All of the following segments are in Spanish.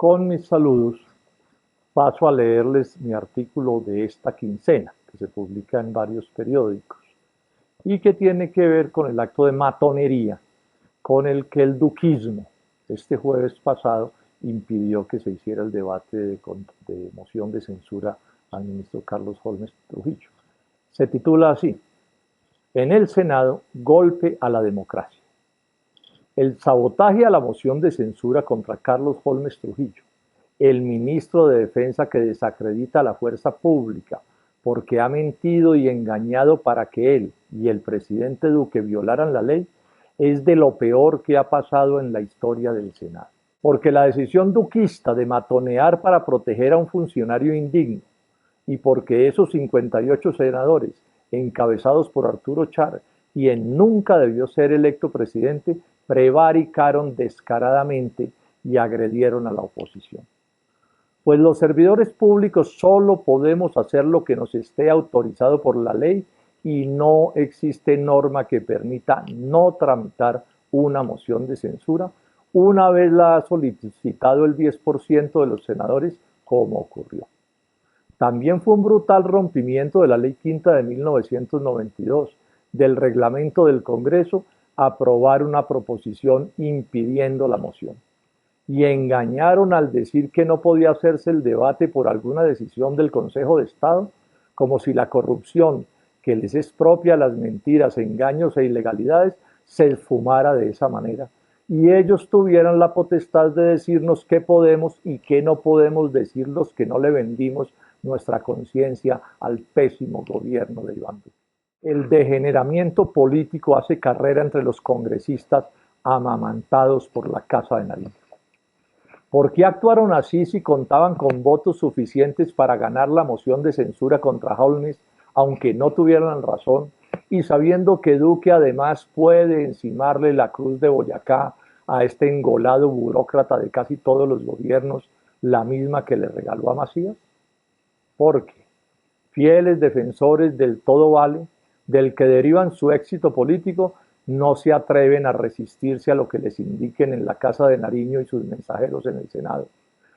Con mis saludos, paso a leerles mi artículo de esta quincena, que se publica en varios periódicos, y que tiene que ver con el acto de matonería con el que el duquismo, este jueves pasado, impidió que se hiciera el debate de moción de censura al ministro Carlos Holmes Trujillo. Se titula así: en el Senado, golpe a la democracia. El sabotaje a la moción de censura contra Carlos Holmes Trujillo, el ministro de Defensa que desacredita a la fuerza pública porque ha mentido y engañado para que él y el presidente Duque violaran la ley, es de lo peor que ha pasado en la historia del Senado. Porque la decisión duquista de matonear para proteger a un funcionario indigno y porque esos 58 senadores encabezados por Arturo Char, quien nunca debió ser electo presidente, prevaricaron descaradamente y agredieron a la oposición. Pues los servidores públicos solo podemos hacer lo que nos esté autorizado por la ley y no existe norma que permita no tramitar una moción de censura una vez la ha solicitado el 10% de los senadores, como ocurrió. También fue un brutal rompimiento de la Ley Quinta de 1992, del reglamento del Congreso, aprobar una proposición impidiendo la moción. Y engañaron al decir que no podía hacerse el debate por alguna decisión del Consejo de Estado, como si la corrupción, que les es propia las mentiras, engaños e ilegalidades, se esfumara de esa manera. Y ellos tuvieran la potestad de decirnos qué podemos y qué no podemos decir los que no le vendimos nuestra conciencia al pésimo gobierno de Iván Duque. El degeneramiento político hace carrera entre los congresistas amamantados por la Casa de Nariño. ¿Por qué actuaron así si contaban con votos suficientes para ganar la moción de censura contra Holmes, aunque no tuvieran razón, y sabiendo que Duque además puede encimarle la cruz de Boyacá a este engolado burócrata de casi todos los gobiernos, la misma que le regaló a Macías? Porque, fieles defensores del todo vale, del que derivan su éxito político, no se atreven a resistirse a lo que les indiquen en la Casa de Nariño y sus mensajeros en el Senado,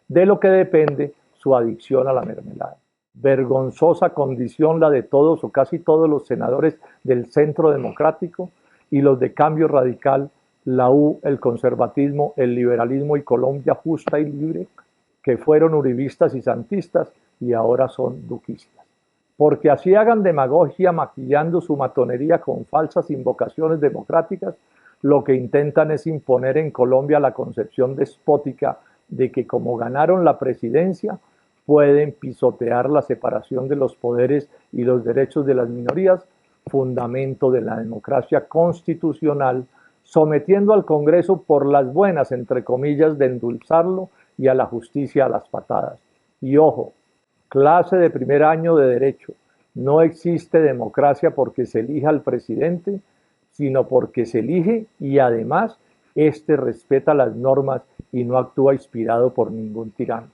de lo que depende su adicción a la mermelada. Vergonzosa condición la de todos o casi todos los senadores del Centro Democrático y los de Cambio Radical, la U, el conservatismo, el liberalismo y Colombia Justa y Libre, que fueron uribistas y santistas y ahora son duquistas. Porque así hagan demagogia maquillando su matonería con falsas invocaciones democráticas, lo que intentan es imponer en Colombia la concepción despótica de que como ganaron la presidencia, pueden pisotear la separación de los poderes y los derechos de las minorías, fundamento de la democracia constitucional, sometiendo al Congreso por las buenas, entre comillas, de endulzarlo y a la justicia a las patadas. Y ojo, clase de primer año de derecho, no existe democracia porque se elija al presidente, sino porque se elige y además éste respeta las normas y no actúa inspirado por ningún tirano.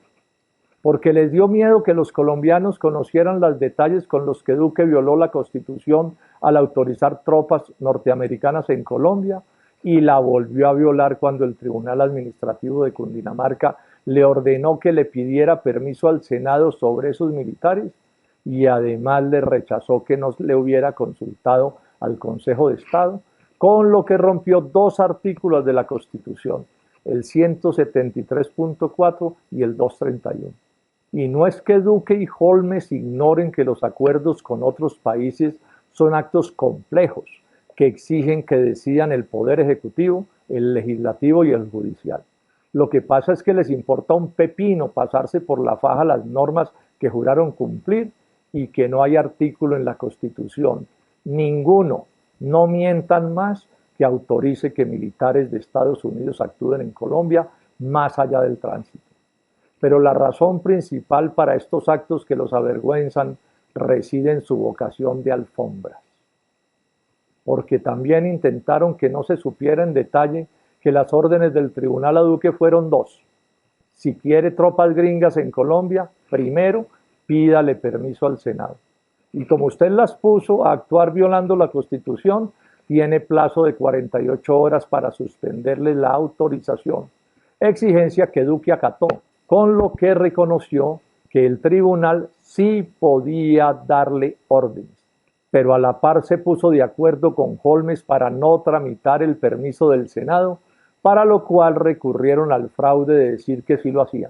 Porque les dio miedo que los colombianos conocieran los detalles con los que Duque violó la Constitución al autorizar tropas norteamericanas en Colombia y la volvió a violar cuando el Tribunal Administrativo de Cundinamarca le ordenó que le pidiera permiso al Senado sobre esos militares y además le rechazó que no le hubiera consultado al Consejo de Estado, con lo que rompió dos artículos de la Constitución, el 173.4 y el 231. Y no es que Duque y Holmes ignoren que los acuerdos con otros países son actos complejos que exigen que decidan el Poder Ejecutivo, el Legislativo y el Judicial. Lo que pasa es que les importa un pepino pasarse por la faja las normas que juraron cumplir y que no hay artículo en la Constitución, ninguno, no mientan más, que autorice que militares de Estados Unidos actúen en Colombia más allá del tránsito. Pero la razón principal para estos actos que los avergüenzan reside en su vocación de alfombras. Porque también intentaron que no se supiera en detalle que las órdenes del tribunal a Duque fueron dos. Si quiere tropas gringas en Colombia, primero pídale permiso al Senado. Y como usted las puso a actuar violando la Constitución, tiene plazo de 48 horas para suspenderle la autorización, exigencia que Duque acató, con lo que reconoció que el tribunal sí podía darle órdenes, pero a la par se puso de acuerdo con Holmes para no tramitar el permiso del Senado, para lo cual recurrieron al fraude de decir que sí lo hacían.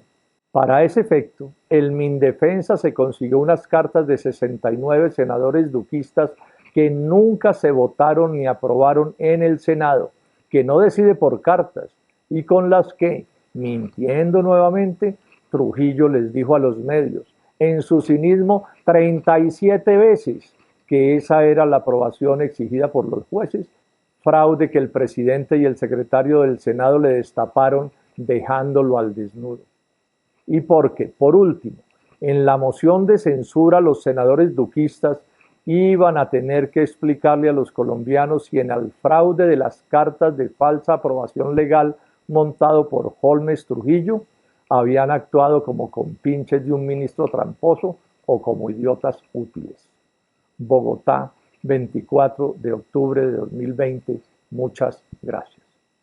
Para ese efecto, el Mindefensa se consiguió unas cartas de 69 senadores duquistas que nunca se votaron ni aprobaron en el Senado, que no decide por cartas, y con las que, mintiendo nuevamente, Trujillo les dijo a los medios, en su cinismo 37 veces, que esa era la aprobación exigida por los jueces, fraude que el presidente y el secretario del Senado le destaparon dejándolo al desnudo. Y porque, por último, en la moción de censura los senadores duquistas iban a tener que explicarle a los colombianos si en el fraude de las cartas de falsa aprobación legal montado por Holmes Trujillo habían actuado como compinches de un ministro tramposo o como idiotas útiles. Bogotá, 24 de octubre de 2020. Muchas gracias.